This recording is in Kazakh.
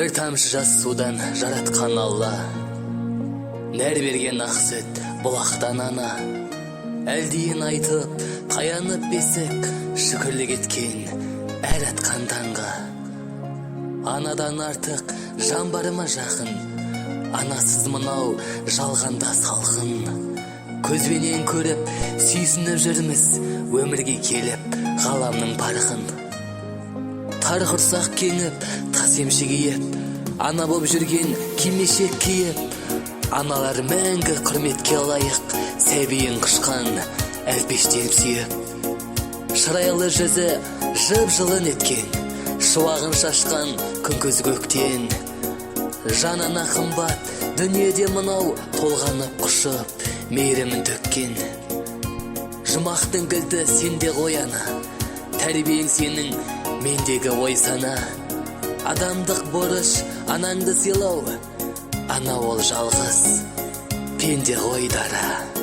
бір тамшы жас судан жаратқан Алла, нәр берген ақ сүт бұлақтан ана, әлдейін айтып таянып бесік шүкірлік еткен әр атқан таңға. Анадан артық жан барыма жақын, анасыз мынау жалғанда салқын. Көзбенен көріп сүйсініп жүрміз өмірге келіп ғаламның парқын. Тар құрсақ кеңіп, тас емші киіп, ана боп жүрген кимешек киіп, аналар мәңгі құрметке лайық, сәбиін құшқан әлпештеніп сүйіп. Шырайлы жүзі жып-жылын еткен, шуағын шашқан күн көз көктен. Жанына қымбат дүниеде мынау толғанып құшып, мейірімін төккен. Жұмақтың кілті сенде ғой ана, тәрбиең сенің мендегі ой сана. Адамдық борыш анаңды сыйлау, ана ол жалғыз пенде ғой дара.